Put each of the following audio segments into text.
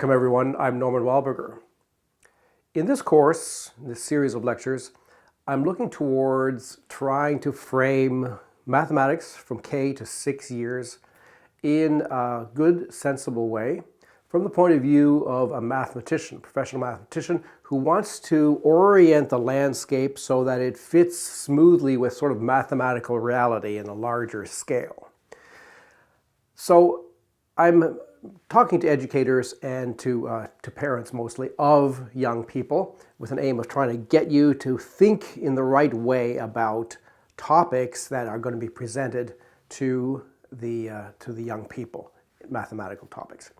Welcome everyone, I'm Norman Wildberger. In this course, this series of lectures, I'm looking towards trying to frame mathematics from K to 6 years in a good, sensible way from the point of view of a mathematician, professional mathematician who wants to orient the landscape so that it fits smoothly with sort of mathematical reality in a larger scale. So I'm talking to educators and to parents mostly of young people with an aim of trying to get you to think in the right way about topics that are going to be presented to the young people, mathematical topics.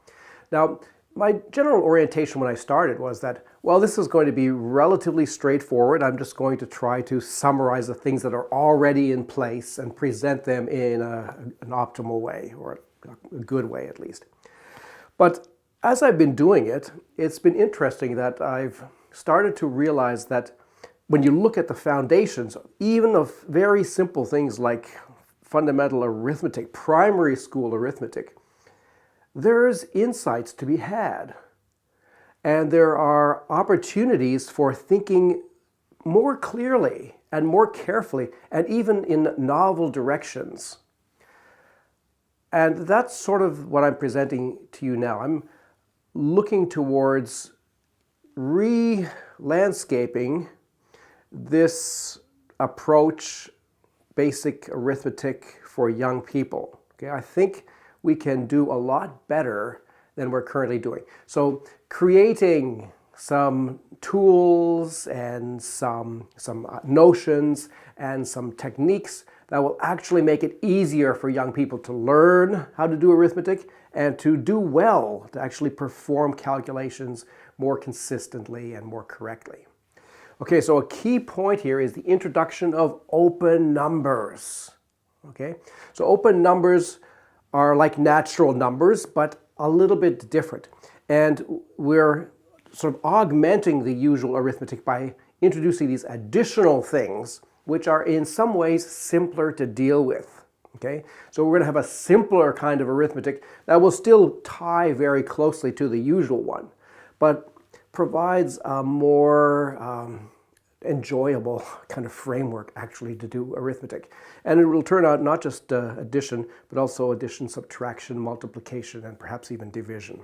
Now, my general orientation when I started was that, well, this is going to be relatively straightforward. I'm just going to try to summarize the things that are already in place and present them in an optimal way, or a good way at least. But as I've been doing it, it's been interesting that I've started to realize that when you look at the foundations, even of very simple things like fundamental arithmetic, primary school arithmetic, there's insights to be had. And there are opportunities for thinking more clearly and more carefully, and even in novel directions. And that's sort of what I'm presenting to you now. I'm looking towards re-landscaping this approach, basic arithmetic for young people. Okay, I think we can do a lot better than we're currently doing. So creating some tools and some notions and some techniques that will actually make it easier for young people to learn how to do arithmetic and to do well, to actually perform calculations more consistently and more correctly. Okay, so a key point here is the introduction of open numbers. Okay, so open numbers are like natural numbers, but a little bit different. And we're sort of augmenting the usual arithmetic by introducing these additional things which are in some ways simpler to deal with. Okay? So we're going to have a simpler kind of arithmetic that will still tie very closely to the usual one, but provides a more enjoyable kind of framework actually to do arithmetic. And it will turn out not just addition, but also addition, subtraction, multiplication, and perhaps even division.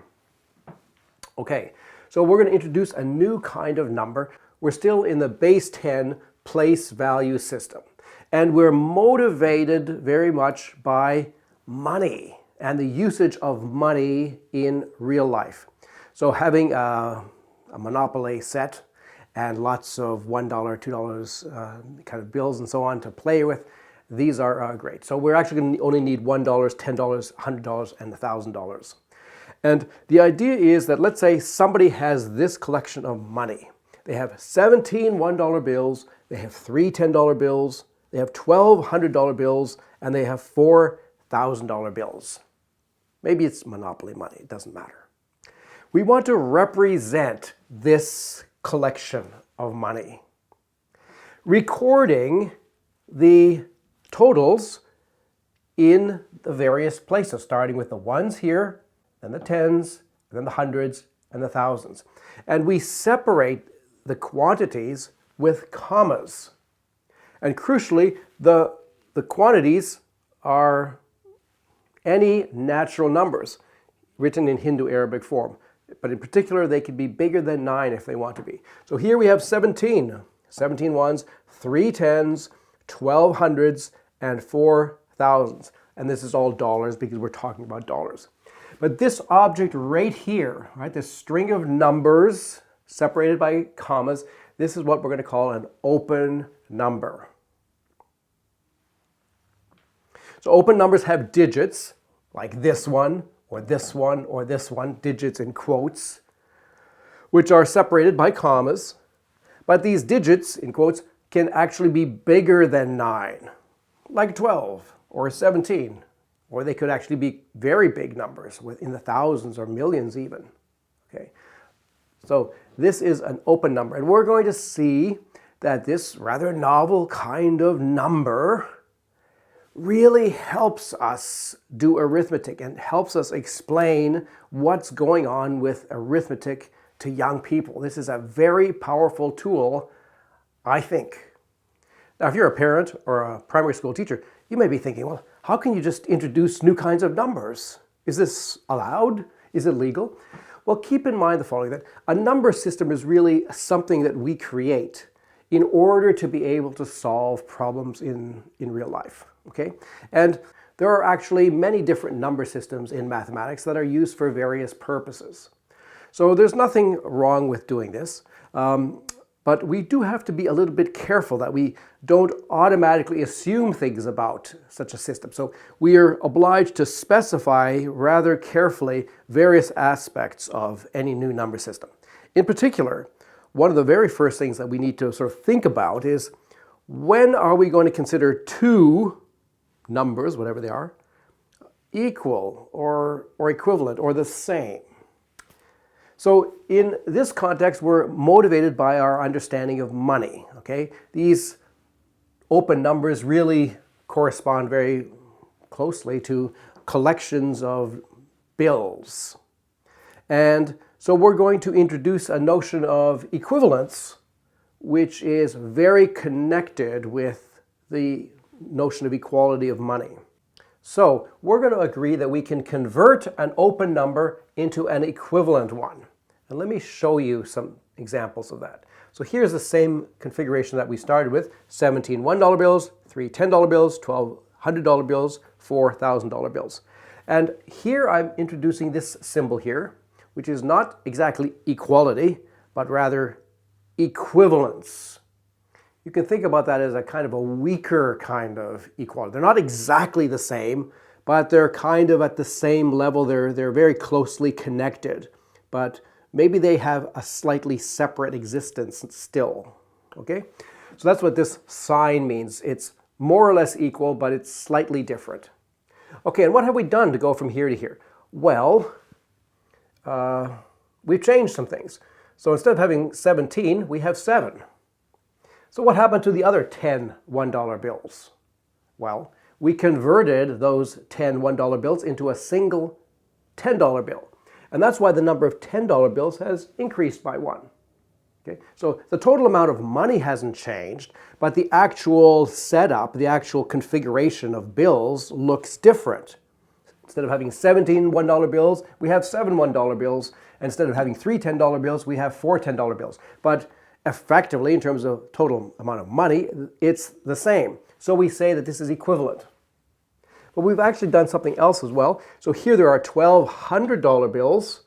Okay, so we're going to introduce a new kind of number. We're still in the base 10 place value system. And we're motivated very much by money and the usage of money in real life. So having a Monopoly set and lots of $1, $2 kind of bills and so on to play with, these are great. So we're actually going to only need $1, $10, $100, and $1,000. And the idea is that, let's say somebody has this collection of money. They have 17 $1 bills, they have 3 $10 bills, they have 12 $100 bills, and they have 4 $1,000 bills. Maybe it's Monopoly money, it doesn't matter. We want to represent this collection of money, recording the totals in the various places, starting with the ones here, then the tens, then the hundreds, and the thousands. And we separate the quantities with commas. And crucially, the quantities are any natural numbers written in Hindu Arabic form. But in particular, they could be bigger than 9 if they want to be. So here we have 17 ones, 3 tens, 12 hundreds, and 4 thousands. And this is all dollars because we're talking about dollars. But this object right here, right, this string of numbers separated by commas, this is what we're going to call an open number. So open numbers have digits, like this one, or this one, or this one, digits in quotes, which are separated by commas. But these digits, in quotes, can actually be bigger than 9, like 12 or 17. Or they could actually be very big numbers, in the thousands or millions even. Okay. So this is an open number. And we're going to see that this rather novel kind of number really helps us do arithmetic and helps us explain what's going on with arithmetic to young people. This is a very powerful tool, I think. Now, if you're a parent or a primary school teacher, you may be thinking, well, how can you just introduce new kinds of numbers? Is this allowed? Is it legal? Well, keep in mind the following, that a number system is really something that we create in order to be able to solve problems in real life, okay? And there are actually many different number systems in mathematics that are used for various purposes. So there's nothing wrong with doing this, but we do have to be a little bit careful that we don't automatically assume things about such a system. So we are obliged to specify rather carefully various aspects of any new number system. In particular, one of the very first things that we need to sort of think about is, when are we going to consider two numbers, whatever they are, equal or equivalent or the same? So in this context, we're motivated by our understanding of money, okay? These open numbers really correspond very closely to collections of bills. And so we're going to introduce a notion of equivalence, which is very connected with the notion of equality of money. So we're going to agree that we can convert an open number into an equivalent one. And let me show you some examples of that. So here's the same configuration that we started with: 17 $1 bills, 3 $10 bills, 12 $100 bills, 4 $1,000 bills. And here I'm introducing this symbol here, which is not exactly equality, but rather equivalence. You can think about that as a kind of a weaker kind of equality. They're not exactly the same, but they're kind of at the same level. They're very closely connected, but maybe they have a slightly separate existence still, okay? So that's what this sign means. It's more or less equal, but it's slightly different. Okay, and what have we done to go from here to here? Well, we've changed some things. So instead of having 17, we have 7. So what happened to the other 10 $1 bills? Well, we converted those 10 $1 bills into a single $10 bill. And that's why the number of $10 bills has increased by 1. Okay? So the total amount of money hasn't changed, but the actual setup, the actual configuration of bills looks different. Instead of having 17 $1 bills, we have 7 $1 bills. Instead of having 3 $10 bills, we have 4 $10 bills. But effectively, in terms of total amount of money, it's the same. So we say that this is equivalent. But we've actually done something else as well. So here there are 12 $100 bills.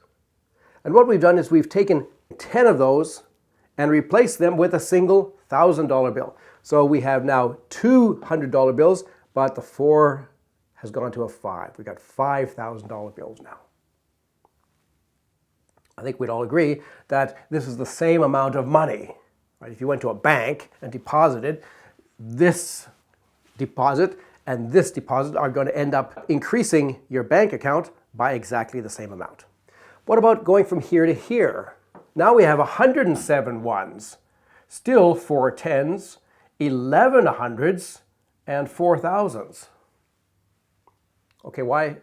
And what we've done is we've taken 10 of those and replaced them with a single $1,000 bill. So we have now 2 $100 bills, but the 4 has gone to a 5. We've got $5,000 bills now. I think we'd all agree that this is the same amount of money. Right? If you went to a bank and deposited, this deposit and this deposit are going to end up increasing your bank account by exactly the same amount. What about going from here to here? Now we have 107 ones, still 4 tens, 11 hundreds, and 4 thousands. Okay, why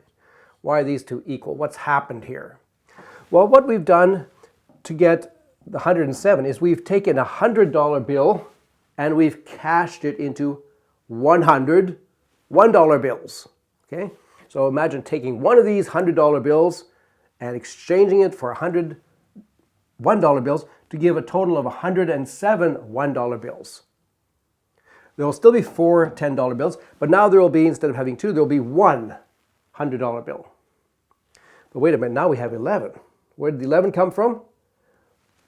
are these two equal? What's happened here? Well, what we've done to get the 107 is we've taken a $100 bill and we've cashed it into 100 $1 bills, okay? So imagine taking one of these $100 bills and exchanging it for 100 $1 bills to give a total of 107 $1 bills. There will still be 4 $10 bills, but now there will be, instead of having 2, there will be 1 $100 bill. But wait a minute, now we have 11. Where did the 11 come from?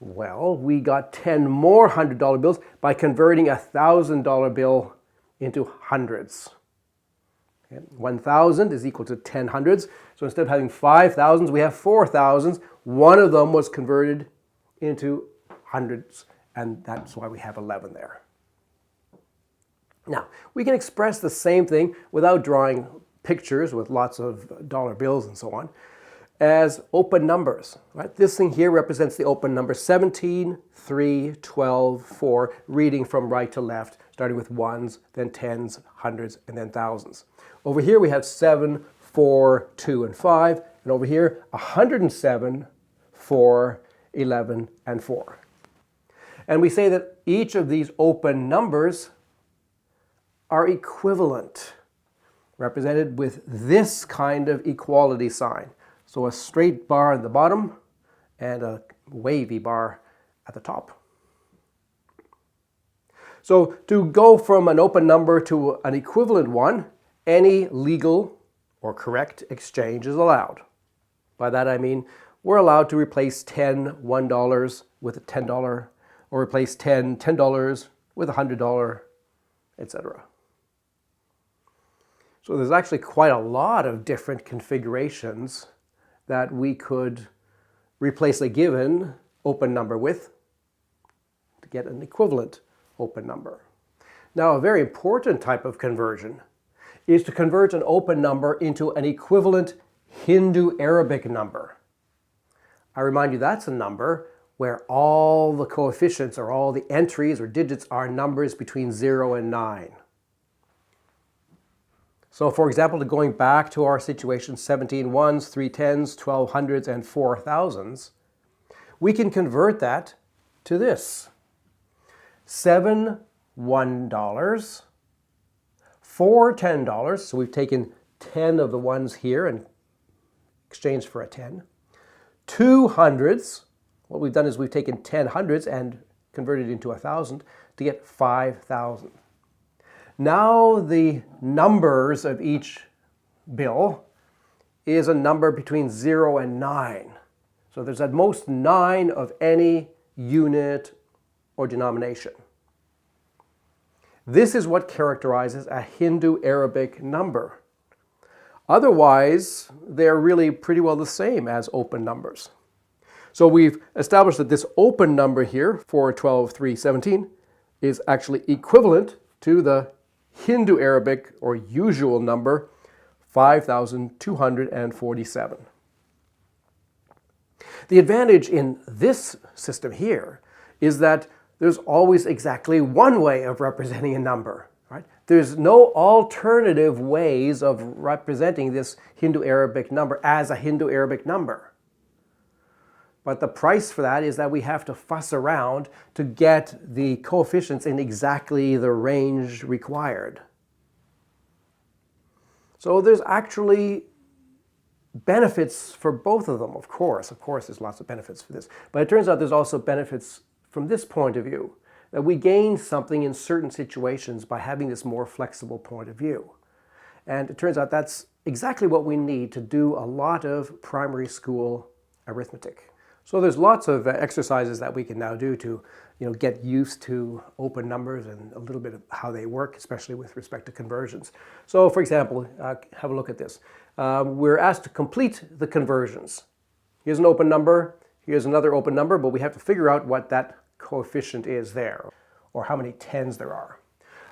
Well, we got 10 more $100 bills by converting a $1,000 bill into hundreds. Okay. 1,000 is equal to 10 hundreds. So instead of having 5,000s, we have 4,000s. One of them was converted into hundreds, and that's why we have 11 there. Now, we can express the same thing without drawing pictures with lots of dollar bills and so on. as open numbers. Right? This thing here represents the open number 17, 3, 12, 4, reading from right to left, starting with ones, then tens, hundreds, and then thousands. Over here we have 7, 4, 2, and 5, and over here 107, 4, 11, and 4. And we say that each of these open numbers are equivalent, represented with this kind of equality sign. So a straight bar at the bottom and a wavy bar at the top. So to go from an open number to an equivalent one, any legal or correct exchange is allowed. By that I mean we're allowed to replace 10 $1 with a $10, or replace 10 $10 with a $100, etc. So there's actually quite a lot of different configurations that we could replace a given open number with to get an equivalent open number. Now, a very important type of conversion is to convert an open number into an equivalent Hindu-Arabic number. I remind you that's a number where all the coefficients or all the entries or digits are numbers between 0 and 9. So for example, going back to our situation, 17 ones, 3 tens, 12 hundreds, and 4 thousands, we can convert that to this. 7 $1, 4 $10, so we've taken 10 of the ones here and exchanged for a 10. 2 hundreds, what we've done is we've taken 10 hundreds and converted it into 1,000 to get 5,000. Now the numbers of each bill is a number between 0 and 9. So there's at most 9 of any unit or denomination. This is what characterizes a Hindu-Arabic number. Otherwise, they're really pretty well the same as open numbers. So we've established that this open number here, 4, 12, 3, 17, is actually equivalent to the Hindu-Arabic or usual number 5,247. The advantage in this system here is that there's always exactly one way of representing a number. Right? There's no alternative ways of representing this Hindu-Arabic number as a Hindu-Arabic number. But the price for that is that we have to fuss around to get the coefficients in exactly the range required. So there's actually benefits for both of them, of course. Of course, there's lots of benefits for this. But it turns out there's also benefits from this point of view, that we gain something in certain situations by having this more flexible point of view. And it turns out that's exactly what we need to do a lot of primary school arithmetic. So there's lots of exercises that we can now do to get used to open numbers and a little bit of how they work, especially with respect to conversions. So for example, have a look at this. We're asked to complete the conversions. Here's an open number, here's another open number, but we have to figure out what that coefficient is there, or how many tens there are.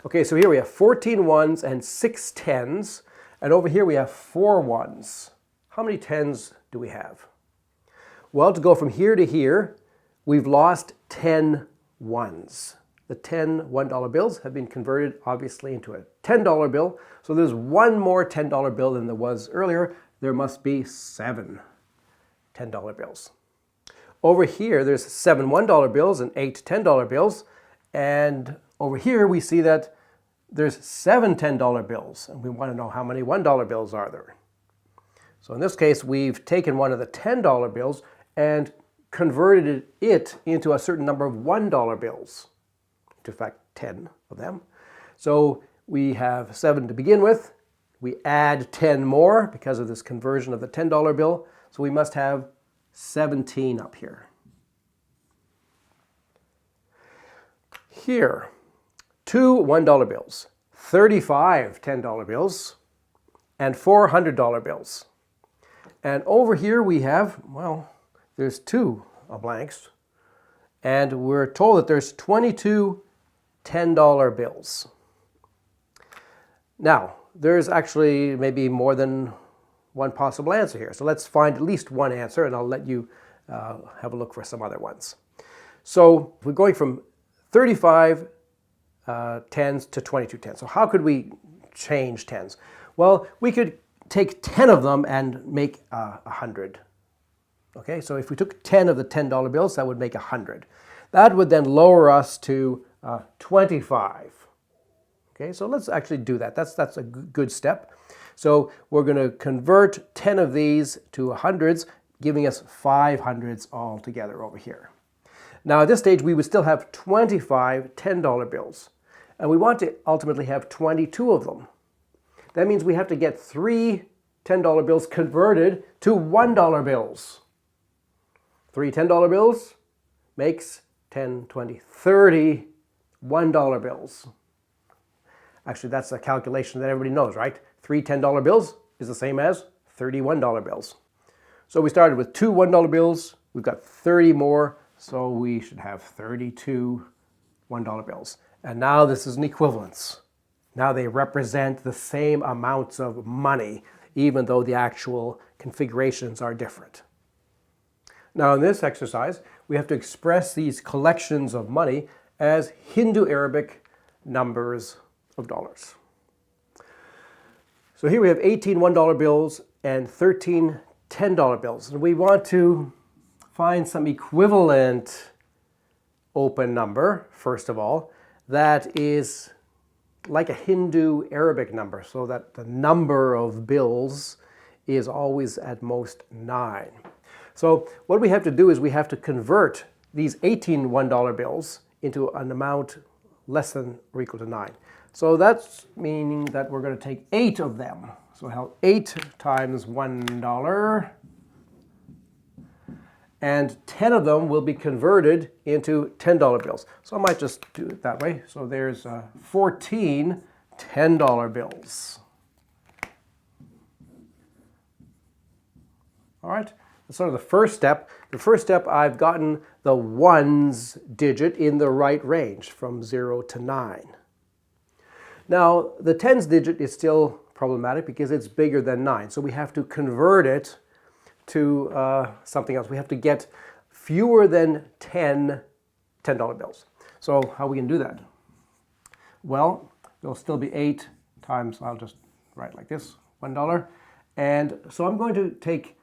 Okay, so here we have 14 ones and 6 tens, and over here we have 4 ones. How many tens do we have? Well, to go from here to here, we've lost 10 ones. The 10 $1 bills have been converted, obviously, into a $10 bill. So there's one more $10 bill than there was earlier. There must be 7 $10 bills. Over here, there's 7 $1 bills and 8 $10 bills. And over here, we see that there's 7 $10 bills. And we want to know how many $1 bills are there. So in this case, we've taken one of the $10 bills and converted it into a certain number of $1 bills. In fact, 10 of them. So we have 7 to begin with. We add 10 more because of this conversion of the $10 bill. So we must have 17 up here. Here, 2 $1 bills, 35 $10 bills, and 4 $100 bills. And over here we have, well, there's 2 blanks, and we're told that there's 22 $10 bills. Now, there's actually maybe more than one possible answer here. So let's find at least one answer, and I'll let you have a look for some other ones. So we're going from 35 tens to 22 tens. So how could we change tens? Well, we could take 10 of them and make 100. Okay, so if we took 10 of the $10 bills, that would make 100. That would then lower us to 25. Okay, so let's actually do that. That's a good step. So we're going to convert 10 of these to hundreds, giving us 5 hundreds altogether over here. Now at this stage, we would still have 25 $10 bills, and we want to ultimately have 22 of them. That means we have to get 3 $10 bills converted to $1 bills. 3 $10 bills makes 10, 20, 30 $1 bills. Actually, that's a calculation that everybody knows, right? 3 $10 bills is the same as 30 $1 bills. So we started with 2 $1 bills. We've got 30 more, so we should have 32 $1 bills. And now this is an equivalence. Now they represent the same amounts of money, even though the actual configurations are different. Now in this exercise, we have to express these collections of money as Hindu Arabic numbers of dollars. So here we have 18 $1 bills and 13 $10 bills. And we want to find some equivalent open number, first of all, that is like a Hindu Arabic number, so that the number of bills is always at most 9. So what we have to do is we have to convert these 18 $1 bills into an amount less than or equal to 9. So that's meaning that we're going to take 8 of them. So we'll have 8 times $1, and 10 of them will be converted into $10 bills. So I might just do it that way. So there's 14 $10 bills. All right, that's sort of the first step. The first step, I've gotten the ones digit in the right range from 0 to 9. Now, the tens digit is still problematic because it's bigger than 9. So we have to convert it to something else. We have to get fewer than 10 $10 bills. So how are we going to do that? Well, there'll still be 8 times, I'll just write like this, $1. And so I'm going to take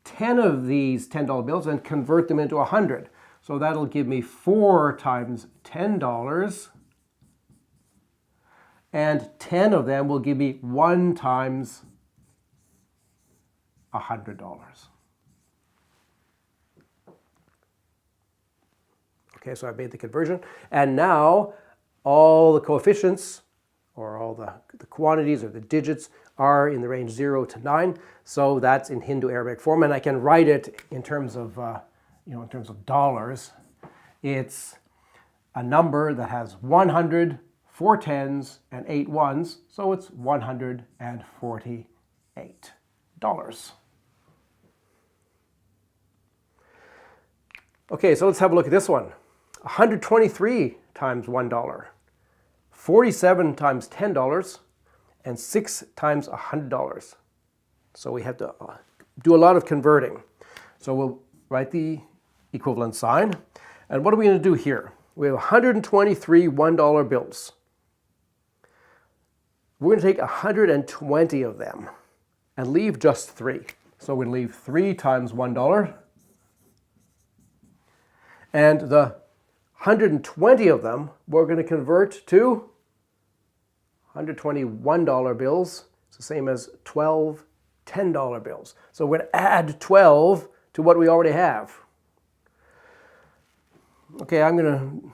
10 of these $10 bills and convert them into 100. So that'll give me 4 times $10. And 10 of them will give me 1 times $100. Okay, so I made the conversion. And now all the coefficients, or all the quantities or the digits, are in the range 0 to 9. So that's in Hindu Arabic form. And I can write it in terms of, in terms of dollars. It's a number that has 100, 4 tens, and 8 ones, so it's $148. Okay, so let's have a look at this one. 123 times $1, 47 times $10, and 6 times $100. So we have to do a lot of converting. So we'll write the equivalent sign. And what are we going to do here? We have 123 $1 bills. We're going to take 120 of them and leave just 3. So we leave 3 times $1. And the 120 of them we're going to convert to 120 $1 bills. It's the same as 12 $10 bills. So we're going to add 12 to what we already have. Okay, I'm going to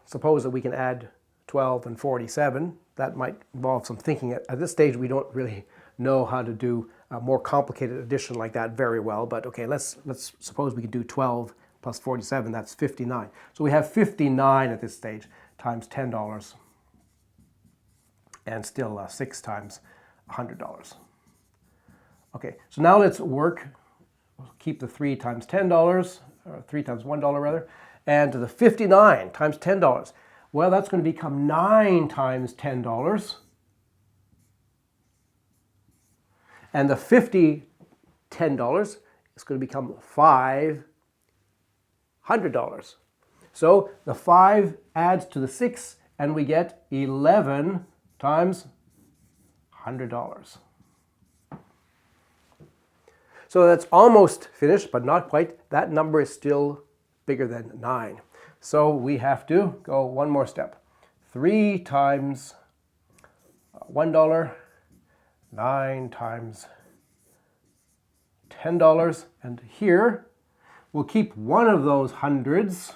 suppose that we can add 12 and 47. That might involve some thinking. At this stage, we don't really know how to do a more complicated addition like that very well. But okay, let's suppose we could do 12 plus 47. That's 59. So we have 59 at this stage times $10, and still 6 times $100. Okay, so now let's work. We'll keep the 3 times $10, or 3 times $1 rather, and the 59 times $10. Well, that's going to become 9 times $10. And the 50 $10 is going to become $500. So the 5 adds to the 6, and we get 11 times $100. So that's almost finished, but not quite. That number is still bigger than 9. So we have to go one more step. 3 times $1, 9 times $10, and here we'll keep one of those hundreds,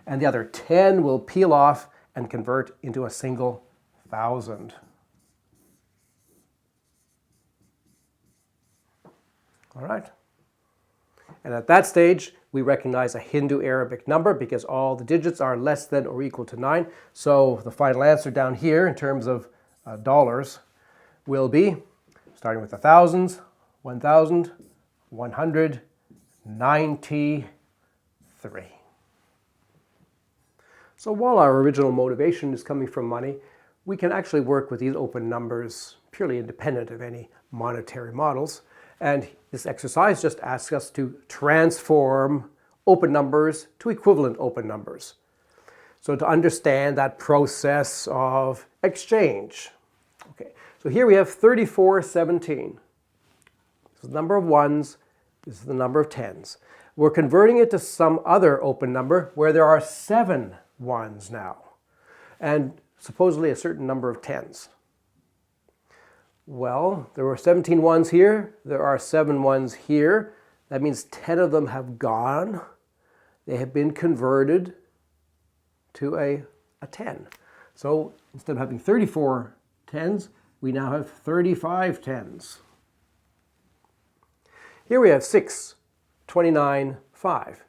and the other 10 will peel off and convert into a single thousand. All right. And at that stage, we recognize a Hindu Arabic number because all the digits are less than or equal to 9. So the final answer down here in terms of dollars will be, starting with the thousands, 1,193. So while our original motivation is coming from money, we can actually work with these open numbers purely independent of any monetary models. And this exercise just asks us to transform open numbers to equivalent open numbers. So to understand that process of exchange. Okay, so here we have 3417. This is the number of ones, this is the number of tens. We're converting it to some other open number where there are 7 ones now, and supposedly a certain number of tens. Well, there were 17 ones here, there are 7 ones here. That means 10 of them have gone. They have been converted to a 10. So instead of having 34 tens, we now have 35 tens. Here we have 6, 29, 5.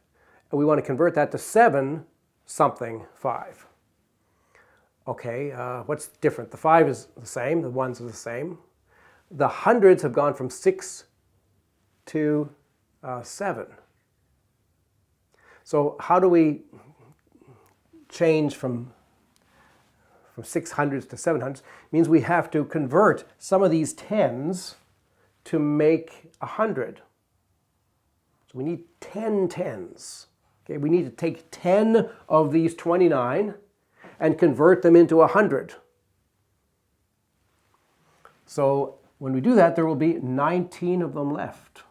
And we want to convert that to 7 something 5. Okay, what's different? The 5 is the same, the ones are the same. The hundreds have gone from 6 to 7. So how do we change from 600s to 700s? It means we have to convert some of these tens to make 100. So we need 10 tens. Okay, we need to take 10 of these 29 and convert them into 100. So when we do that, there will be 19 of them left.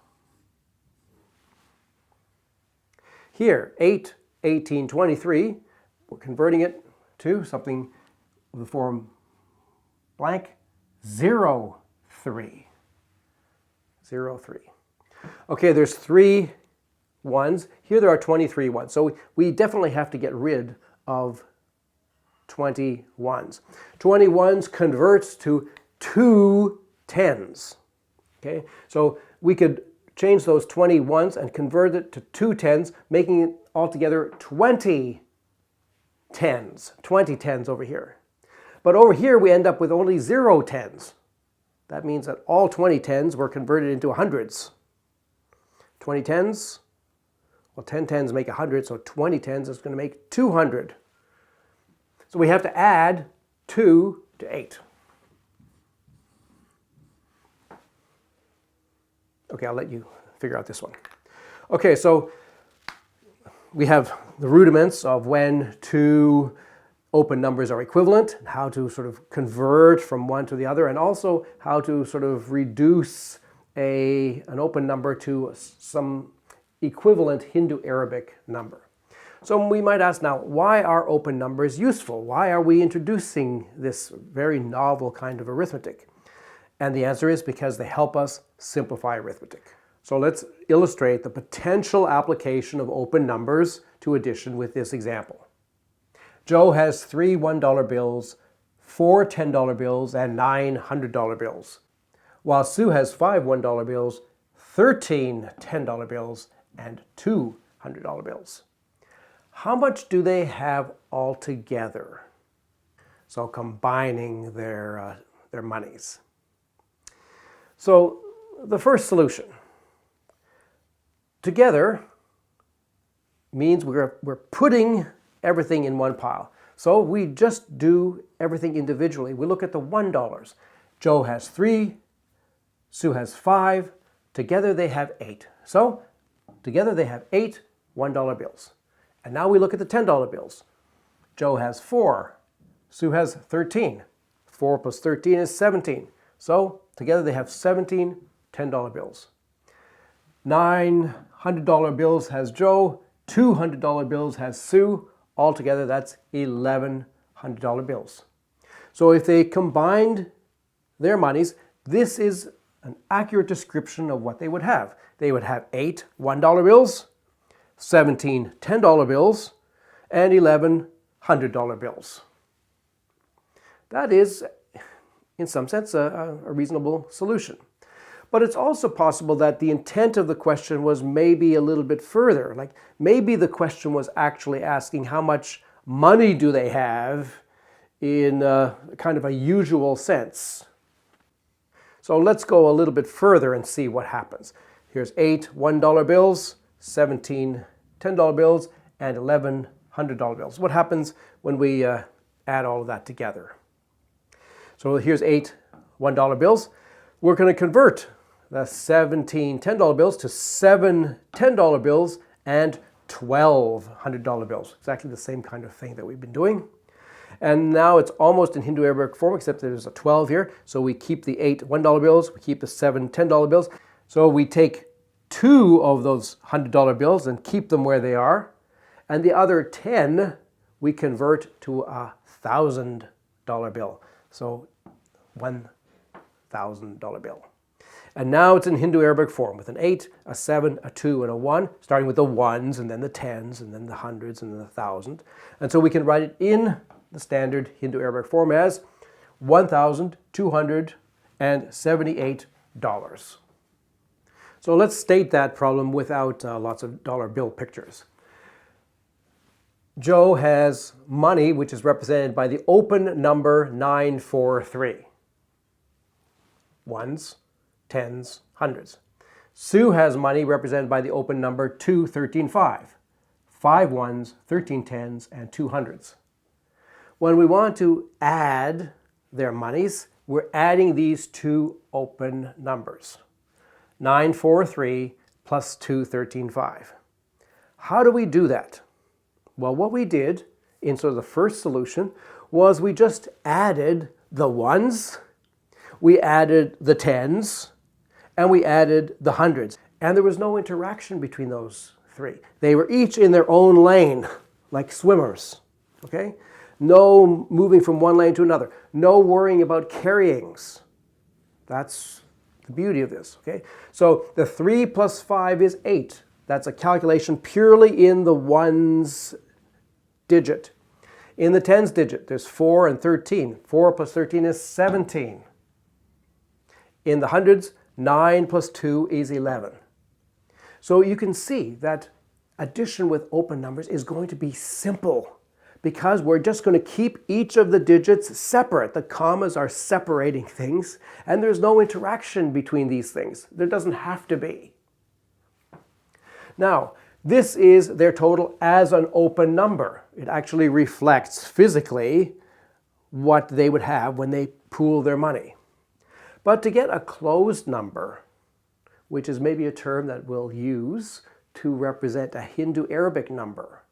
Here, 8, 18, 23, we're converting it to something of the form blank, 0, 3. 0, 3. Okay, there's 3 ones. Here there are 23 ones. So we definitely have to get rid of 20 ones. 20 ones converts to 2 tens. Okay, so we could change those 20 ones and convert it to 2 tens, making it altogether 20 tens. 20 tens over here. But over here we end up with only 0 tens. That means that all 20 tens were converted into hundreds. 20 tens, well, 10 tens make 100, so 20 tens is going to make 200. So we have to add 2 to 8. Okay, I'll let you figure out this one. Okay, so we have the rudiments of when 2 open numbers are equivalent, how to sort of convert from one to the other, and also how to sort of reduce an open number to some equivalent Hindu Arabic number. So we might ask now, why are open numbers useful? Why are we introducing this very novel kind of arithmetic? And the answer is because they help us simplify arithmetic. So let's illustrate the potential application of open numbers to addition with this example. Joe has 3 $1 bills, 4 $10 bills, and 9 $100 bills, while Sue has 5 $1 bills, 13 $10 bills, and 2 $100 bills. How much do they have altogether? So combining their monies. So the first solution, together, means we're putting everything in one pile. So we just do everything individually. We look at the $1. Joe has 3, Sue has 5. Together they have 8. So together they have 8 $1 bills. And now we look at the $10 bills. Joe has 4, Sue has 13. 4 plus 13 is 17. So together they have 17 $10 bills. 9 $100 bills has Joe, 2 $100 bills has Sue. Altogether that's 11 $100 bills. So if they combined their monies, this is an accurate description of what they would have. They would have 8 $1 bills, 17 $10 bills, and 11 $100 bills. That is, in some sense, a reasonable solution. But it's also possible that the intent of the question was maybe a little bit further. Like maybe the question was actually asking how much money do they have in kind of a usual sense. So let's go a little bit further and see what happens. Here's 8 $1 bills, 17 $10 bills, and 11 $100 bills. What happens when we add all of that together? So here's 8 $1 bills. We're going to convert the 17 $10 bills to 7 $10 bills and 12 $100 bills. Exactly the same kind of thing that we've been doing. And now it's almost in Hindu-Arabic form, except there's a 12 here. So we keep the 8 $1 bills, we keep the 7 $10 bills. So we take 2 of those $100 bills and keep them where they are. And the other 10 we convert to a $1,000 bill. So $1,000 bill. And now it's in Hindu-Arabic form with an 8, a 7, a 2, and a 1, starting with the 1s and then the 10s and then the 100s and then the 1,000. And so we can write it in the standard Hindu-Arabic form as $1,278. So let's state that problem without lots of dollar bill pictures. Joe has money, which is represented by the open number 943. Ones, tens, hundreds. Sue has money represented by the open number 2135. 5 ones, 13 tens, and 2 hundreds. When we want to add their monies, we're adding these two open numbers. 943 plus 2135. How do we do that? Well, what we did in sort of the first solution was we just added the ones, we added the tens, and we added the hundreds. And there was no interaction between those three. They were each in their own lane, like swimmers, okay? No moving from one lane to another. No worrying about carryings. That's the beauty of this, okay? So the 3 plus 5 is 8. That's a calculation purely in the ones digit. In the tens digit, there's 4 and 13. 4 plus 13 is 17. In the hundreds, 9 plus 2 is 11. So you can see that addition with open numbers is going to be simple because we're just going to keep each of the digits separate. The commas are separating things, and there's no interaction between these things. There doesn't have to be. Now, this is their total as an open number. It actually reflects physically what they would have when they pool their money. But to get a closed number, which is maybe a term that we'll use to represent a Hindu-Arabic number,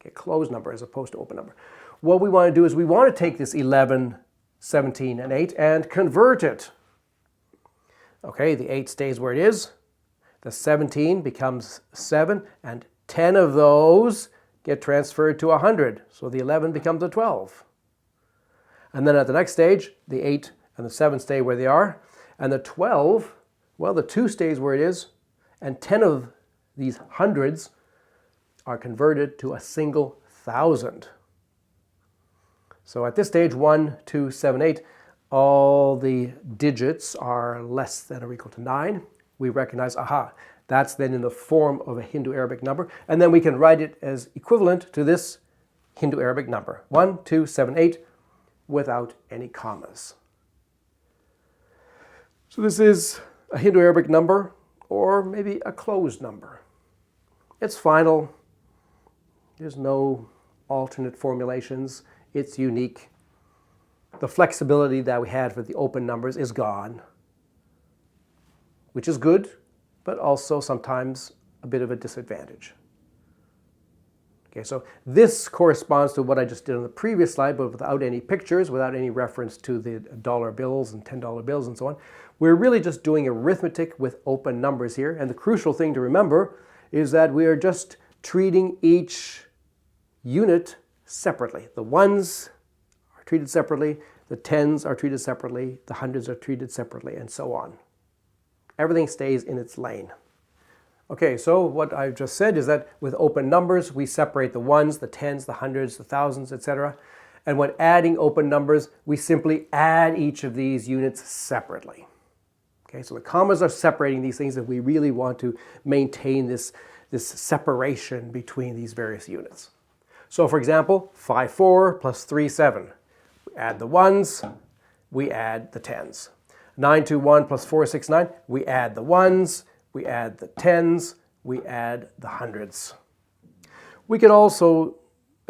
okay, closed number as opposed to open number, what we want to do is we want to take this 11, 17, and 8 and convert it. Okay, the 8 stays where it is. The 17 becomes 7, and 10 of those get transferred to 100. So the 11 becomes a 12. And then at the next stage, the 8 and the 7 stay where they are. And the 12, well, the 2 stays where it is. And 10 of these hundreds are converted to a single 1,000. So at this stage, 1, 2, 7, 8, all the digits are less than or equal to 9. We recognize, aha, that's then in the form of a Hindu-Arabic number. And then we can write it as equivalent to this Hindu-Arabic number, 1, 2, 7, 8, without any commas. So this is a Hindu-Arabic number, or maybe a closed number. It's final. There's no alternate formulations. It's unique. the flexibility that we had for the open numbers is gone, which is good, but also sometimes a bit of a disadvantage. Okay, so this corresponds to what I just did on the previous slide, but without any pictures, without any reference to the dollar bills and $10 bills and so on. We're really just doing arithmetic with open numbers here, and the crucial thing to remember is that we are just treating each unit separately. The ones are treated separately, the tens are treated separately, the hundreds are treated separately, and so on. Everything stays in its lane. Okay, so what I've just said is that with open numbers, we separate the ones, the tens, the hundreds, the thousands, etc. And when adding open numbers, we simply add each of these units separately. Okay, so the commas are separating these things, and we really want to maintain this separation between these various units. So for example, 5-4 plus 3-7. We add the ones, we add the tens. 9-1 plus 4-6-9, we add the ones, we add the tens, we add the hundreds. We can also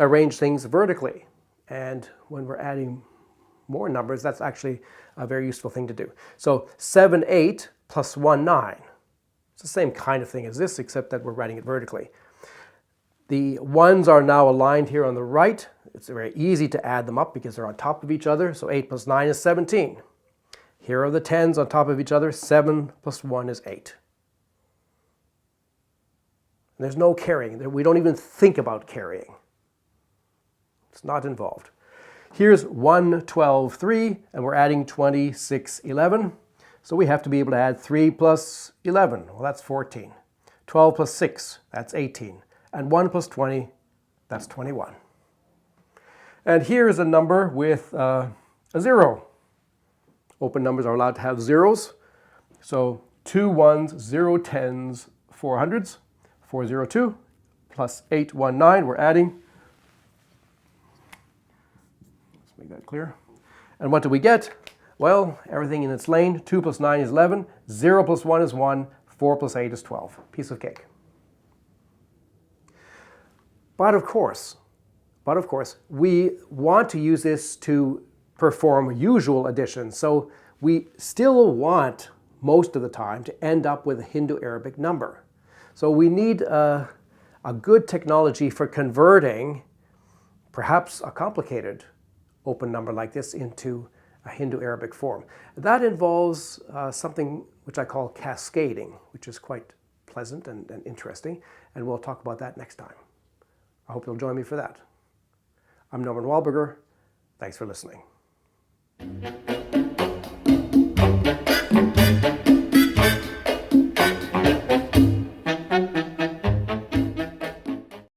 arrange things vertically, and when we're adding more numbers, that's actually a very useful thing to do. So 7-8 plus 1-9. It's the same kind of thing as this, except that we're writing it vertically. The ones are now aligned here on the right. It's very easy to add them up because they're on top of each other. So 8 plus 9 is 17. Here are the tens on top of each other. 7 plus 1 is 8. There's no carrying. We don't even think about carrying. It's not involved. Here's 1, 12, 3, and we're adding 26, 11. So we have to be able to add 3 plus 11. Well, that's 14. 12 plus 6, that's 18. And 1 plus 20, that's 21. And here's a number with a 0. Open numbers are allowed to have zeros. So 2 ones, 0 tens, 4 hundreds. 402 plus 819, we're adding. Let's make that clear. And what do we get? Well, everything in its lane. 2 plus 9 is 11. 0 plus 1 is 1. 4 plus 8 is 12. Piece of cake. But of course, we want to use this to perform usual addition. So we still want, most of the time, to end up with a Hindu-Arabic number. So we need a good technology for converting perhaps a complicated open number like this into a Hindu-Arabic form. That involves something which I call cascading, which is quite pleasant and interesting, and we'll talk about that next time. I hope you'll join me for that. I'm Norman Wildberger. Thanks for listening.